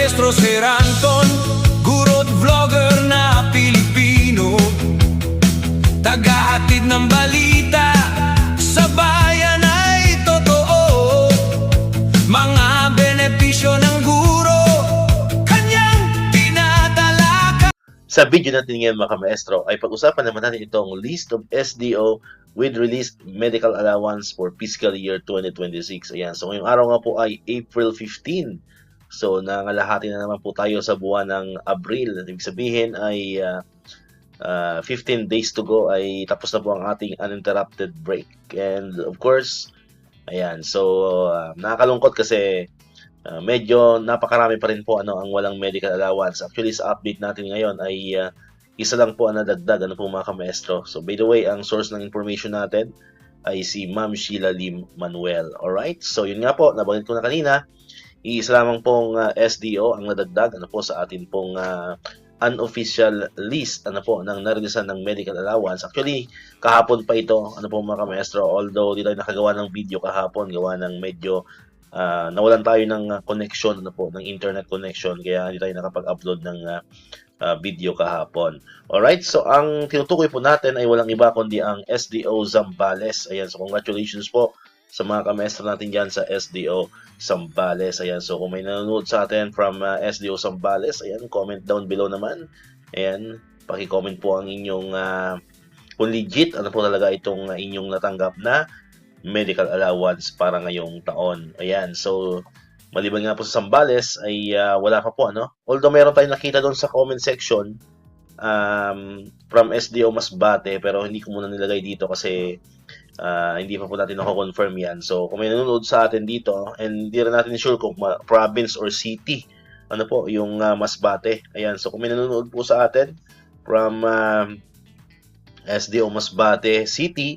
Maestro Sir Anton, guro't vlogger na Pilipino, tagahatid ng balita sa bayan ay totoo. Mga benepisyo ng guro, kanyang tinatalakay. Sa video natin ngayon mga maestro ay pag-usapan naman natin itong list of SDO with released medical allowance for fiscal year 2026. Ayan, so ngayong araw nga po ay April 15. So nangalahati na naman po tayo sa buwan ng Abril. Ibig sabihin ay 15 days to go ay tapos na po ang ating uninterrupted break. And of course, ayan, so nakakalungkot kasi medyo napakarami pa rin po ang walang medical allowance. Actually sa update natin ngayon ay isa lang po ang nadagdag po mga kamaestro. So by the way, ang source ng information natin ay si Ma'am Sheila Lim Manuel. Alright, so yun nga po, nabanggit ko na kanina, iisa lamang pong SDO ang nadagdag po sa atin pong unofficial list po ng narilisan ng medical allowance. Actually, kahapon pa ito po mga kamaestro, although di tayo nakagawa ng video kahapon, gawa ng medyo nawalan tayo ng connection po, ng internet connection, kaya hindi tayo nakapag-upload ng video kahapon. Alright, so ang tinutukoy po natin ay walang iba kundi ang SDO Zambales. Ayan, so congratulations po sa mga kamaestro natin dyan sa SDO Zambales. Ayan, so kung may nanonood sa atin from SDO Zambales, ayan, comment down below naman. Ayan, paki-comment po ang inyong kung legit, po talaga itong inyong natanggap na medical allowance para ngayong taon. Ayan, so maliban nga po sa Zambales ay wala pa po Although meron tayong nakita doon sa comment section from SDO Masbate, pero hindi ko muna nilagay dito kasi hindi pa po natin nako-confirm yan. So kung may nanonood sa atin dito and hindi rin natin sure kung province or city po yung Masbate. Ayan, so kung may nanonood po sa atin from SDO Masbate City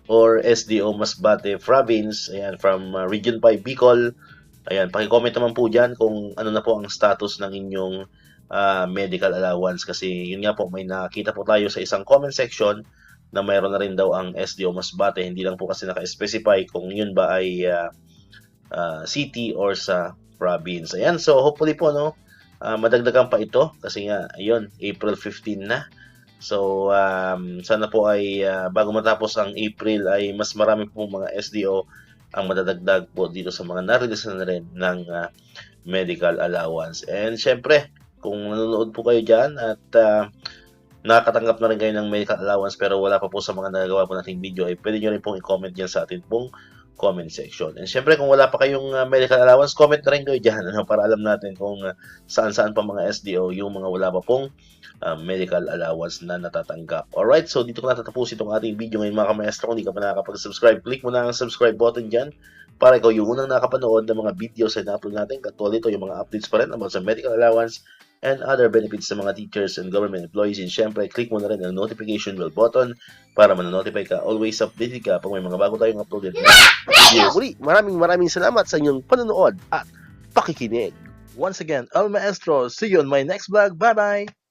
or SDO Masbate Province, ayan, from Region 5 Bicol, ayan, paki-comment naman po dyan kung ano na po ang status ng inyong medical allowance. Kasi yun nga po, may nakita po tayo sa isang comment section na mayroon na rin daw ang SDO Masbate. Hindi lang po kasi naka-specify kung yun ba ay city or sa province. Ayan, so hopefully po madagdagan pa ito kasi nga, ayun, April 15 na. So, sana po ay bago matapos ang April ay mas marami po mga SDO ang madadagdag po dito sa mga narilisan na rin ng medical allowance. And syempre, kung nanonood po kayo dyan at nakakatanggap na rin kayo ng medical allowance pero wala pa po sa mga nagagawa po nating video, ay pwede nyo rin pong i-comment dyan sa atin pong comment section. And syempre, kung wala pa kayong medical allowance, comment na rin kayo dyan para alam natin kung saan-saan pa mga SDO yung mga wala pa pong medical allowance na natatanggap. Alright, so dito ko natatapusin itong ating video ngayon mga kamaestro. Kung hindi ka pa nakakapag-subscribe, click mo na ang subscribe button dyan para ikaw yung unang nakapanood ng mga videos na upload natin. Katulad ito, yung mga updates pa rin about sa medical allowance and other benefits sa mga teachers and government employees. And syempre, click mo na rin ang notification bell button para mananotify ka. Always updated ka pag may mga bago tayong uploaded na videos. Muli, maraming salamat sa inyong panonood at pakikinig. Once again, El Maestro, see you on my next vlog. Bye-bye!